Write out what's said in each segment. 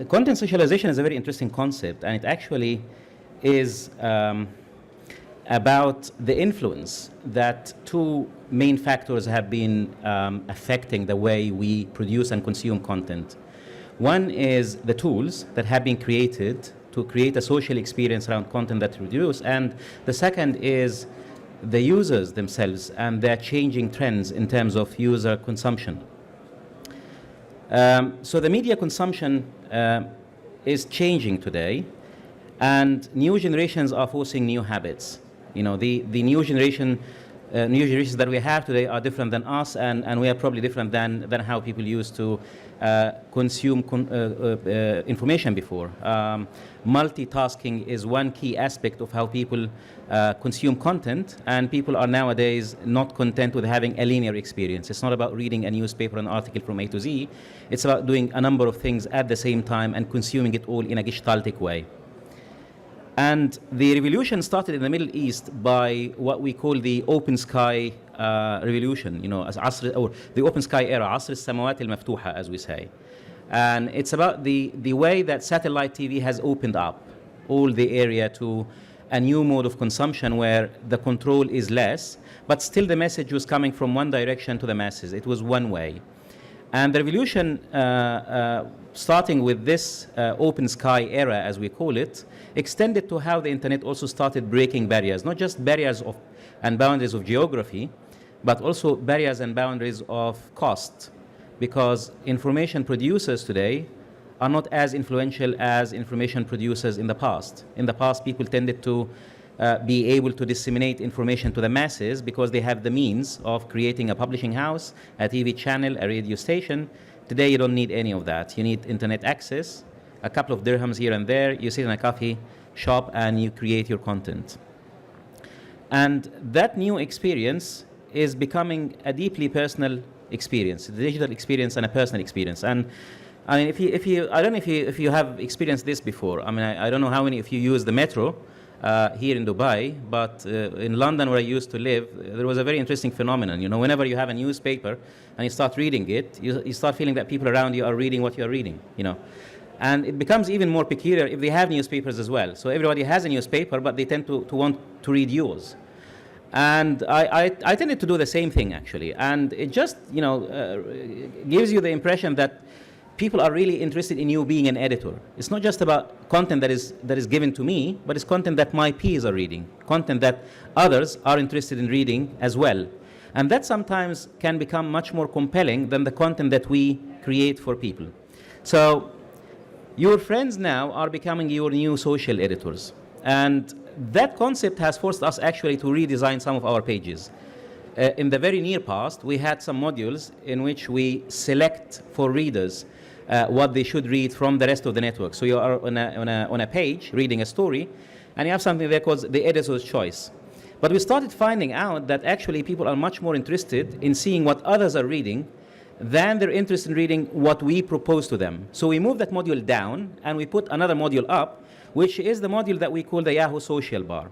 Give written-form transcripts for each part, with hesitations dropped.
content socialization is a very interesting concept, and it actually is about the influence that two main factors have been affecting the way we produce and consume content. One is the tools that have been created to create a social experience around content that we produce, and the second is the users themselves and their changing trends in terms of user consumption. So the media consumption is changing today, and new generations are forcing new habits. You know, the new generations that we have today are different than us, and we are probably different than how people used to consume information before. Multitasking is one key aspect of how people consume content, and people are nowadays not content with having a linear experience. It's not about reading a newspaper, an article from A to Z. It's about doing a number of things at the same time and consuming it all in a gestaltic way. And the revolution started in the Middle East by what we call the open sky revolution, you know, as or the open sky era, عصر السماوات المفتوحة, as we say. And it's about the way that satellite TV has opened up all the area to a new mode of consumption where the control is less, but still the message was coming from one direction to the masses. It was one way. And the revolution, starting with this open sky era, as we call it, extended to how the internet also started breaking barriers, not just barriers and boundaries of geography, but also barriers and boundaries of cost, because information producers today are not as influential as information producers in the past. In the past, people tended to be able to disseminate information to the masses because they have the means of creating a publishing house, a TV channel, a radio station. Today, you don't need any of that. You need internet access, a couple of dirhams here and there. You sit in a coffee shop and you create your content. And that new experience is becoming a deeply personal experience, a digital experience and a personal experience. And I mean, I don't know if you have experienced this before. I mean, I don't know how many of you use the metro here in Dubai, but in London, where I used to live, there was a very interesting phenomenon. You know, whenever you have a newspaper and you start reading it, you start feeling that people around you are reading what you are reading, you know. And it becomes even more peculiar if they have newspapers as well. So everybody has a newspaper, but they tend to want to read yours. And I tended to do the same thing, actually. And it just, you know, gives you the impression that people are really interested in you being an editor. It's not just about content that is given to me, but it's content that my peers are reading, content that others are interested in reading as well. And that sometimes can become much more compelling than the content that we create for people. So your friends now are becoming your new social editors. And that concept has forced us actually to redesign some of our pages. In the very near past, we had some modules in which we select for readers what they should read from the rest of the network. So you are on a page reading a story, and you have something there called the editor's choice. But we started finding out that actually people are much more interested in seeing what others are reading than they're interested in reading what we propose to them. So we moved that module down, and we put another module up, which is the module that we call the Yahoo Social Bar.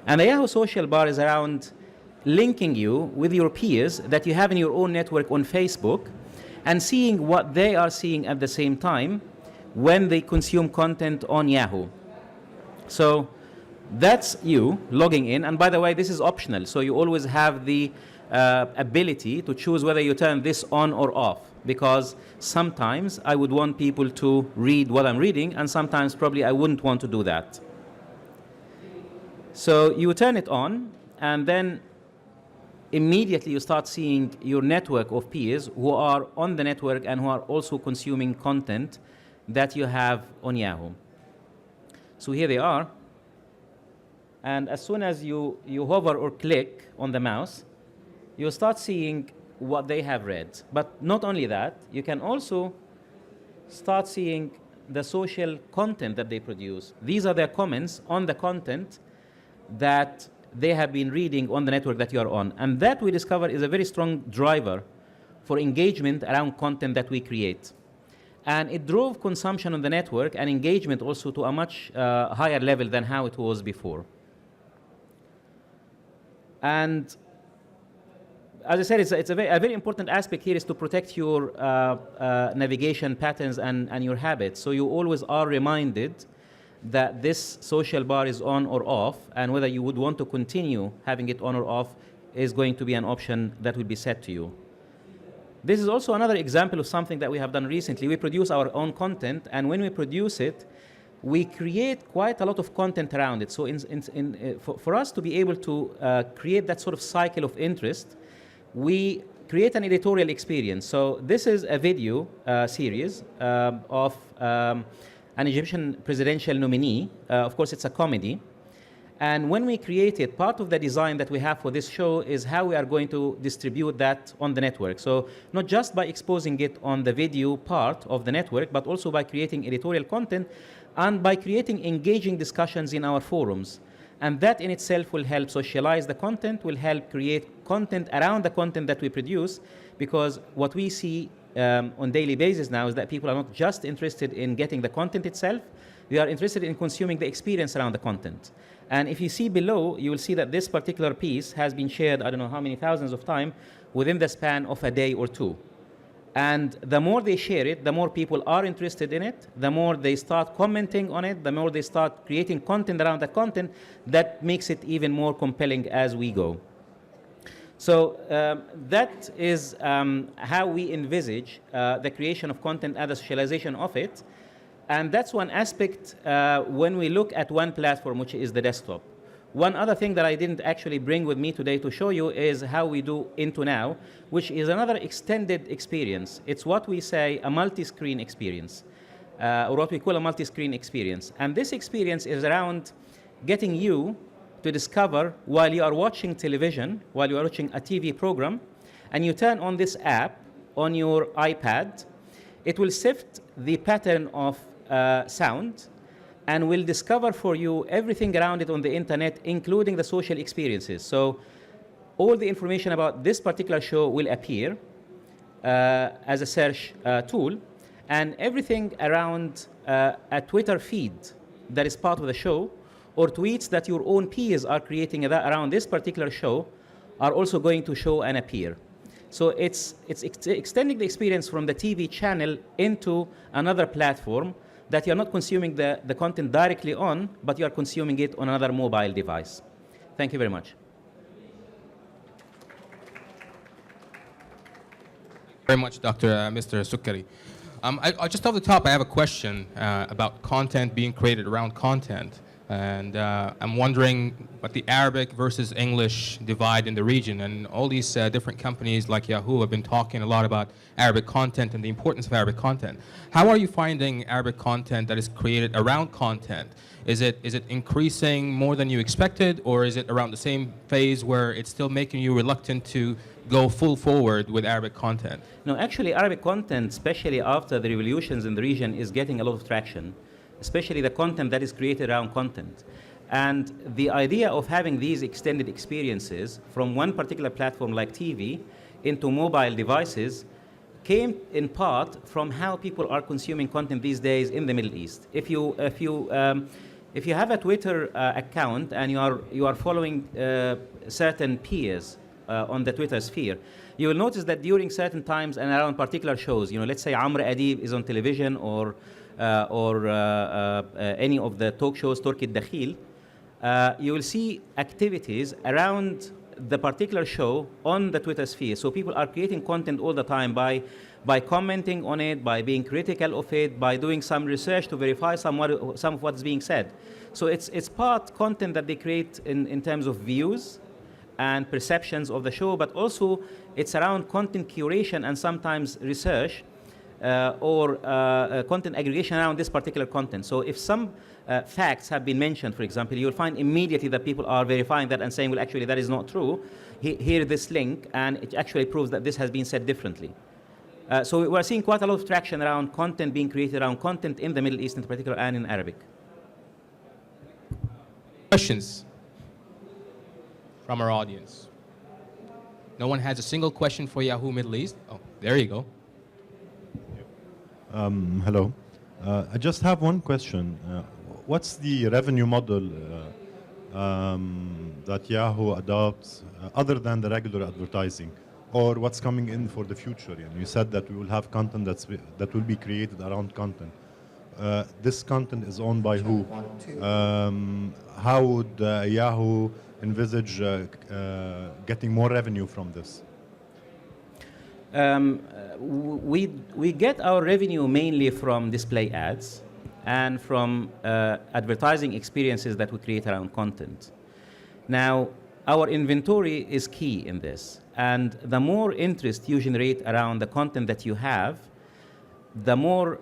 And the Yahoo Social Bar is around linking you with your peers that you have in your own network on Facebook and seeing what they are seeing at the same time when they consume content on Yahoo. So that's you logging in. And by the way, this is optional. So you always have the ability to choose whether you turn this on or off, because sometimes I would want people to read what I'm reading, and sometimes probably I wouldn't want to do that. So you turn it on, and then immediately you start seeing your network of peers who are on the network and who are also consuming content that you have on Yahoo. So here they are. And as soon as you hover or click on the mouse, you'll start seeing what they have read. But not only that, you can also start seeing the social content that they produce. These are their comments on the content that they have been reading on the network that you are on. And that, we discover, is a very strong driver for engagement around content that we create. And it drove consumption on the network and engagement also to a much higher level than how it was before. And as I said, it's a very important aspect here is to protect your navigation patterns and your habits. So you always are reminded that this social bar is on or off, and whether you would want to continue having it on or off is going to be an option that will be set to you. This is also another example of something that we have done recently. We produce our own content, and when we produce it, we create quite a lot of content around it. So for us to be able to create that sort of cycle of interest, we create an editorial experience. So this is a video series of an Egyptian presidential nominee. Of course, it's a comedy. And when we create it, part of the design that we have for this show is how we are going to distribute that on the network. So not just by exposing it on the video part of the network, but also by creating editorial content and by creating engaging discussions in our forums. And that in itself will help socialize the content, will help create content around the content that we produce, because what we see on daily basis now is that people are not just interested in getting the content itself, they are interested in consuming the experience around the content. And if you see below, you will see that this particular piece has been shared, I don't know how many thousands of times, within the span of a day or two. And the more they share it, the more people are interested in it, the more they start commenting on it, the more they start creating content around that content, that makes it even more compelling as we go. So that is how we envisage the creation of content and the socialization of it. And that's one aspect when we look at one platform, which is the desktop. One other thing that I didn't actually bring with me today to show you is how we do Into Now, which is another extended experience. It's what we say a multi-screen experience, or what we call a multi-screen experience. And this experience is around getting you to discover while you are watching television, while you are watching a TV program, and you turn on this app on your iPad, it will sift the pattern of sound and will discover for you everything around it on the internet, including the social experiences. So all the information about this particular show will appear as a search tool, and everything around a Twitter feed that is part of the show, or tweets that your own peers are creating around this particular show, are also going to show and appear. So it's extending the experience from the TV channel into another platform that you're not consuming the content directly on, but you're consuming it on another mobile device. Thank you very much. Very much, Mr. Sokkari. Just off the top, I have a question about content being created around content. And I'm wondering what the Arabic versus English divide in the region, and all these different companies like Yahoo have been talking a lot about Arabic content and the importance of Arabic content. How are you finding Arabic content that is created around content? Is it increasing more than you expected, or is it around the same phase where it's still making you reluctant to go full forward with Arabic content? No, actually Arabic content, especially after the revolutions in the region, is getting a lot of traction, especially the content that is created around content. And the idea of having these extended experiences from one particular platform like TV into mobile devices came in part from how people are consuming content these days in the Middle East. If you have a Twitter account and you are following certain peers on the Twitter sphere, you will notice that during certain times and around particular shows, let's say Amr Adib is on television, or any of the talk shows, Turki Dakhil, you will see activities around the particular show on the Twitter sphere. So people are creating content all the time by commenting on it, by being critical of it, by doing some research to verify some of what's being said. So it's part content that they create in terms of views and perceptions of the show, but also it's around content curation and sometimes research or content aggregation around this particular content. So if some facts have been mentioned, for example, you'll find immediately that people are verifying that and saying, well, actually, that is not true. Here is this link, and it actually proves that this has been said differently. So we're seeing quite a lot of traction around content being created around content in the Middle East in particular and in Arabic. Questions from our audience? No one has a single question for Yahoo Middle East? Oh, there you go. Hello. I just have one question. What's the revenue model that Yahoo adopts other than the regular advertising? or what's coming in for the future? And you said that we will have content that will be created around content. This content is owned by who? How would Yahoo envisage getting more revenue from this? We get our revenue mainly from display ads and from advertising experiences that we create around content. Now, our inventory is key in this, and the more interest you generate around the content that you have, the more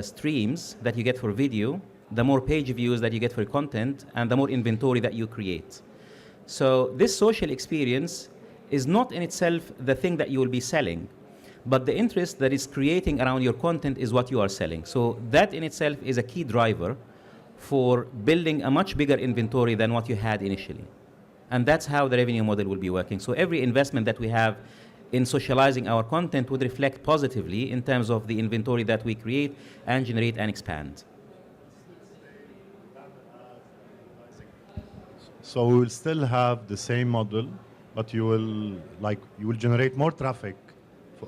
streams that you get for video, the more page views that you get for content, and the more inventory that you create. So this social experience is not in itself the thing that you will be selling, but the interest that is creating around your content is what you are selling. So that in itself is a key driver for building a much bigger inventory than what you had initially. And that's how the revenue model will be working. So every investment that we have in socializing our content would reflect positively in terms of the inventory that we create and generate and expand. So we will still have the same model, but you will generate more traffic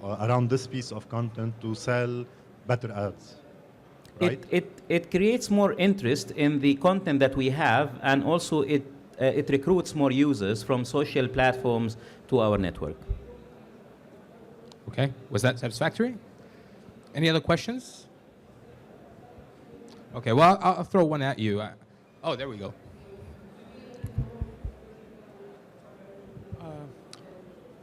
around this piece of content to sell better ads, right? It creates more interest in the content that we have, and also it recruits more users from social platforms to our network. Okay, was that satisfactory? Any other questions? Okay, well, I'll throw one at you. Oh, there we go.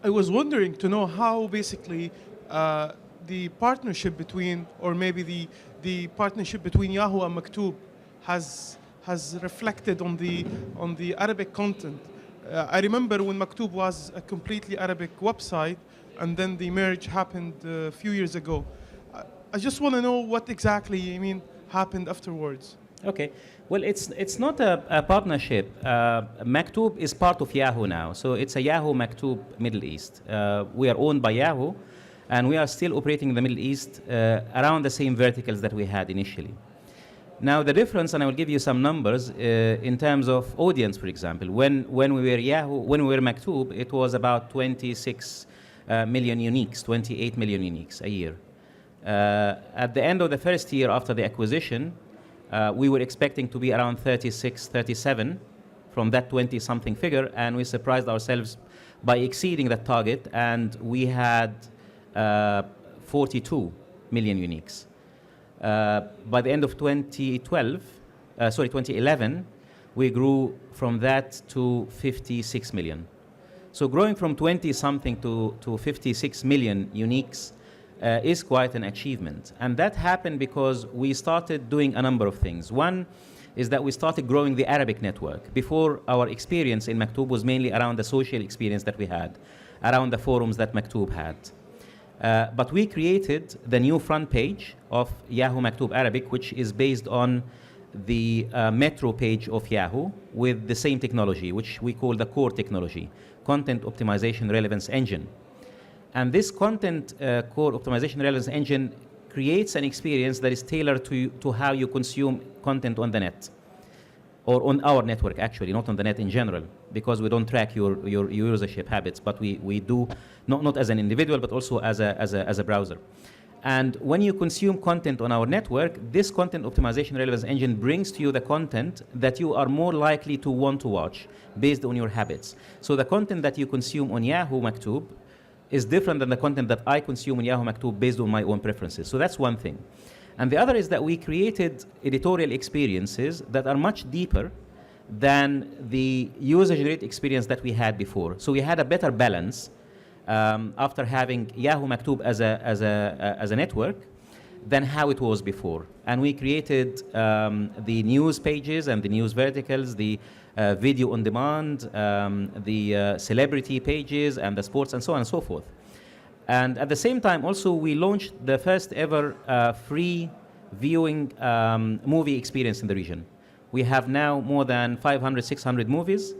I was wondering to know how basically the partnership between, or maybe the partnership between Yahoo and Maktoob has reflected on the Arabic content. I remember when Maktoob was a completely Arabic website, and then the merge happened a few years ago. I just want to know what exactly happened afterwards. Okay, well, it's not a partnership. Maktoob is part of Yahoo now, so it's a Yahoo Maktoob Middle East. We are owned by Yahoo, and we are still operating in the Middle East around the same verticals that we had initially. Now, the difference, and I will give you some numbers in terms of audience, for example. When we were Yahoo, when we were Maktoob, it was about 26 million uniques, 28 million uniques a year. At the end of the first year after the acquisition, we were expecting to be around 36, 37 from that 20-something figure, and we surprised ourselves by exceeding that target, and we had 42 million uniques. By the end of 2011, we grew from that to 56 million. So growing from 20-something to 56 million uniques is quite an achievement. And that happened because we started doing a number of things. One is that we started growing the Arabic network. Before, our experience in Maktoob was mainly around the social experience that we had, around the forums that Maktoob had. But we created the new front page of Yahoo Maktoob Arabic, which is based on the Metro page of Yahoo with the same technology, which we call the core technology, Content Optimization Relevance Engine. And this content core optimization relevance engine creates an experience that is tailored to how you consume content on the net, or on our network, actually, not on the net in general, because we don't track your usership habits, but we do, not as an individual, but also as a browser. And when you consume content on our network, this content optimization relevance engine brings to you the content that you are more likely to want to watch based on your habits. So the content that you consume on Yahoo Maktoob is different than the content that I consume on Yahoo Maktoob based on my own preferences. So that's one thing. And the other is that we created editorial experiences that are much deeper than the user-generated experience that we had before. So we had a better balance after having Yahoo Maktoob as a network than how it was before. And we created the news pages and the news verticals, the video on demand, the celebrity pages, and the sports, and so on and so forth. And at the same time, also, we launched the first ever free viewing movie experience in the region. We have now more than 500, 600 movies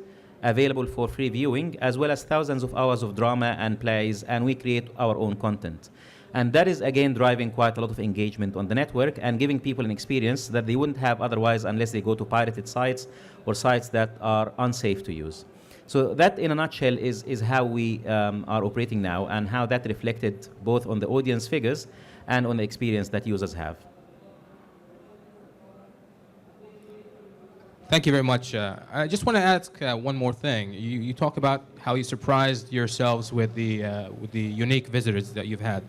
available for free viewing, as well as thousands of hours of drama and plays, and we create our own content. And that is, again, driving quite a lot of engagement on the network and giving people an experience that they wouldn't have otherwise unless they go to pirated sites or sites that are unsafe to use. So that, in a nutshell, is how we are operating now, and how that reflected both on the audience figures and on the experience that users have. Thank you very much. I just want to ask one more thing. You talk about how you surprised yourselves with the unique visitors that you've had.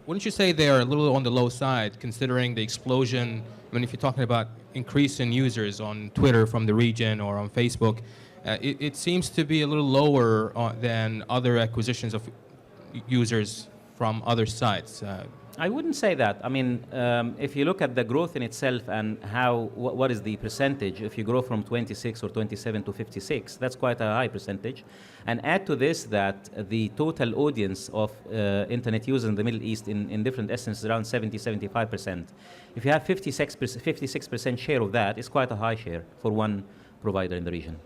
Wouldn't you say they are a little on the low side, considering the explosion? I mean, if you're talking about increase in users on Twitter from the region or on Facebook, it seems to be a little lower than other acquisitions of users from other sites. I wouldn't say that. I mean, if you look at the growth in itself and what is the percentage, if you grow from 26 or 27 to 56, that's quite a high percentage. And add to this that the total audience of internet users in the Middle East in different estimates is around 75%. If you have 56% share of that, it's quite a high share for one provider in the region.